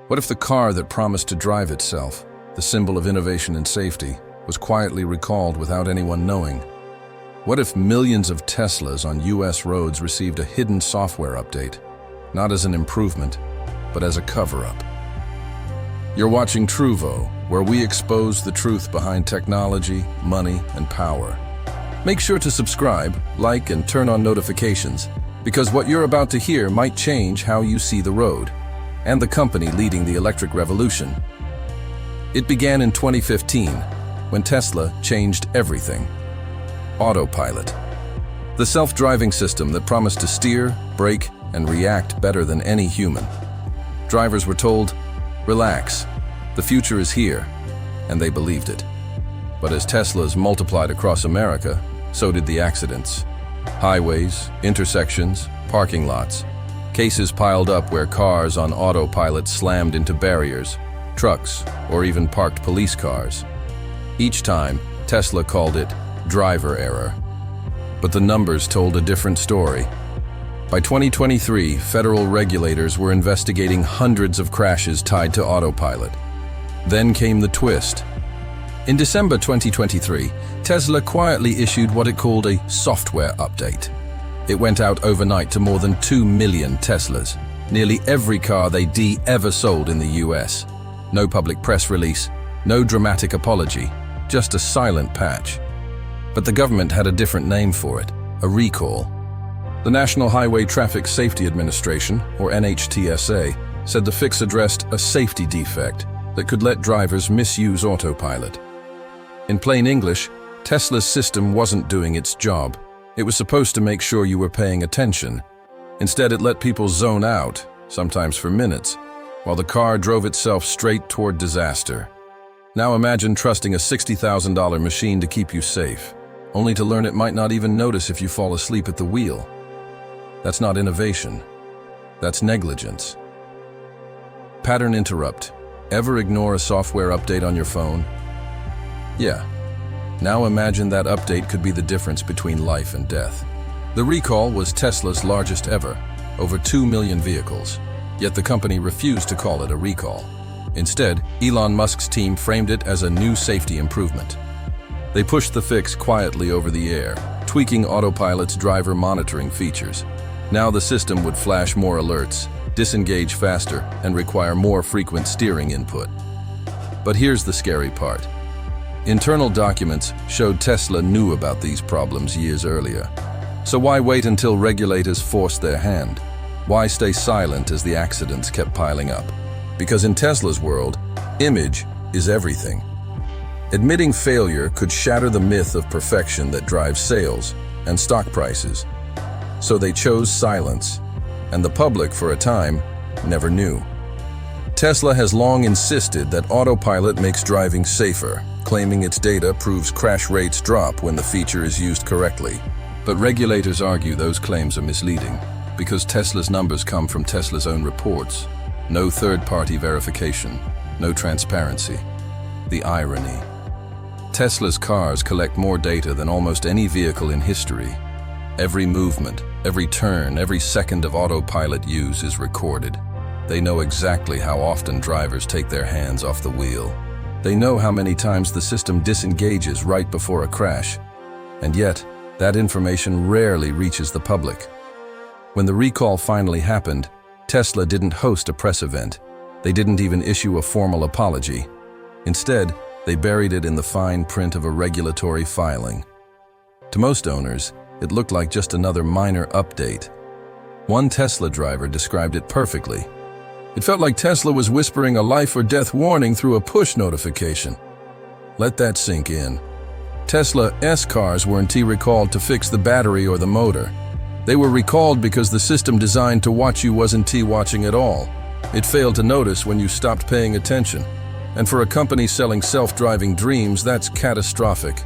What if the car that promised to drive itself, the symbol of innovation and safety, was quietly recalled without anyone knowing? What if millions of Teslas on US roads received a hidden software update, not as an improvement, but as a cover-up? You're watching Truvo, where we expose the truth behind technology, money, and power. Make sure to subscribe, like, and turn on notifications, because what you're about to hear might change how you see the road and the company leading the electric revolution. It began in 2015, when Tesla changed everything. Autopilot. The self-driving system that promised to steer, brake, and react better than any human. Drivers were told, "Relax, the future is here," and they believed it. But as Teslas multiplied across America, so did the accidents. Highways, intersections, parking lots. Cases piled up where cars on autopilot slammed into barriers, trucks, or even parked police cars. Each time, Tesla called it driver error. But the numbers told a different story. By 2023, federal regulators were investigating hundreds of crashes tied to autopilot. Then came the twist. In December 2023, Tesla quietly issued what it called a software update. It went out overnight to more than 2 million Teslas, nearly every car they ever sold in the US. No public press release, no dramatic apology, just a silent patch. But the government had a different name for it, a recall. The National Highway Traffic Safety Administration, or NHTSA, said the fix addressed a safety defect that could let drivers misuse autopilot. In plain English, Tesla's system wasn't doing its job. It was supposed to make sure you were paying attention. Instead, it let people zone out, sometimes for minutes, while the car drove itself straight toward disaster. Now imagine trusting a $60,000 machine to keep you safe, only to learn it might not even notice if you fall asleep at the wheel. That's not innovation. That's negligence. Pattern interrupt. Ever ignore a software update on your phone? Yeah. Now imagine that update could be the difference between life and death. The recall was Tesla's largest ever, over 2 million vehicles. Yet the company refused to call it a recall. Instead, Elon Musk's team framed it as a new safety improvement. They pushed the fix quietly over the air, tweaking Autopilot's driver monitoring features. Now the system would flash more alerts, disengage faster, and require more frequent steering input. But here's the scary part. Internal documents showed Tesla knew about these problems years earlier. So why wait until regulators forced their hand? Why stay silent as the accidents kept piling up? Because in Tesla's world, image is everything. Admitting failure could shatter the myth of perfection that drives sales and stock prices. So they chose silence, and the public, for a time, never knew. Tesla has long insisted that autopilot makes driving safer, claiming its data proves crash rates drop when the feature is used correctly. But regulators argue those claims are misleading, because Tesla's numbers come from Tesla's own reports. No third-party verification, no transparency. The irony. Tesla's cars collect more data than almost any vehicle in history. Every movement, every turn, every second of autopilot use is recorded. They know exactly how often drivers take their hands off the wheel. They know how many times the system disengages right before a crash. And yet, that information rarely reaches the public. When the recall finally happened, Tesla didn't host a press event. They didn't even issue a formal apology. Instead, they buried it in the fine print of a regulatory filing. To most owners, it looked like just another minor update. One Tesla driver described it perfectly. It felt like Tesla was whispering a life or death warning through a push notification. Let that sink in. Tesla S cars weren't recalled to fix the battery or the motor. They were recalled because the system designed to watch you wasn't watching at all. It failed to notice when you stopped paying attention. And for a company selling self-driving dreams, that's catastrophic.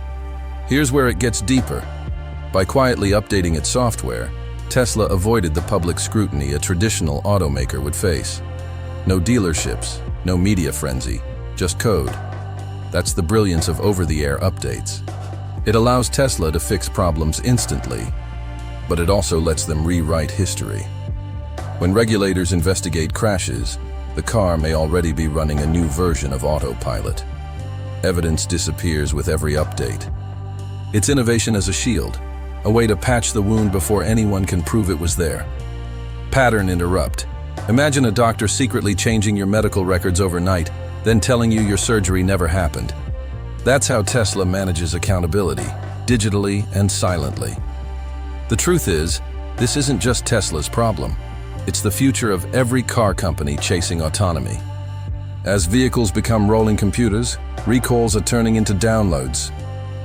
Here's where it gets deeper. By quietly updating its software, Tesla avoided the public scrutiny a traditional automaker would face. No dealerships, no media frenzy, just code. That's the brilliance of over-the-air updates. It allows Tesla to fix problems instantly, but it also lets them rewrite history. When regulators investigate crashes, the car may already be running a new version of Autopilot. Evidence disappears with every update. It's innovation as a shield, a way to patch the wound before anyone can prove it was there. Pattern interrupt. Imagine a doctor secretly changing your medical records overnight, then telling you your surgery never happened. That's how Tesla manages accountability, digitally and silently. The truth is, this isn't just Tesla's problem. It's the future of every car company chasing autonomy. As vehicles become rolling computers, recalls are turning into downloads.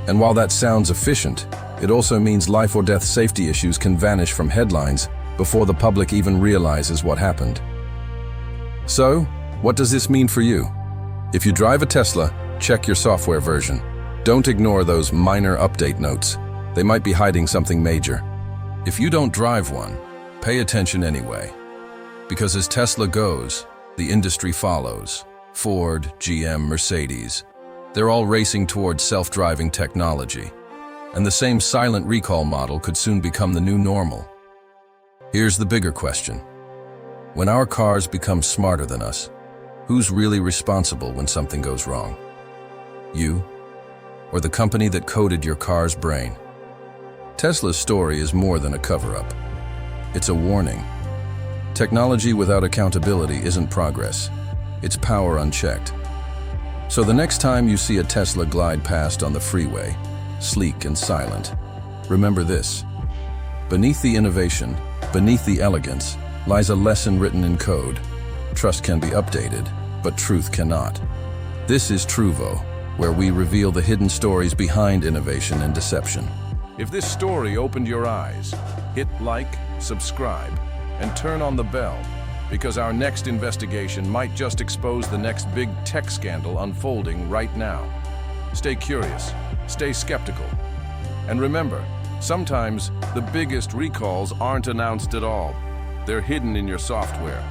And while that sounds efficient, it also means life or death safety issues can vanish from headlines before the public even realizes what happened. So, what does this mean for you? If you drive a Tesla, check your software version. Don't ignore those minor update notes. They might be hiding something major. If you don't drive one, pay attention anyway. Because as Tesla goes, the industry follows. Ford, GM, Mercedes. They're all racing towards self-driving technology. And the same silent recall model could soon become the new normal. Here's the bigger question. When our cars become smarter than us, who's really responsible when something goes wrong? You? Or the company that coded your car's brain? Tesla's story is more than a cover-up. It's a warning. Technology without accountability isn't progress. It's power unchecked. So the next time you see a Tesla glide past on the freeway, sleek and silent, remember this. Beneath the innovation, beneath the elegance, lies a lesson written in code. Trust can be updated, but truth cannot. This is Truvo, where we reveal the hidden stories behind innovation and deception. If this story opened your eyes, hit like, subscribe, and turn on the bell, because our next investigation might just expose the next big tech scandal unfolding right now. Stay curious, stay skeptical, and remember, sometimes the biggest recalls aren't announced at all. They're hidden in your software.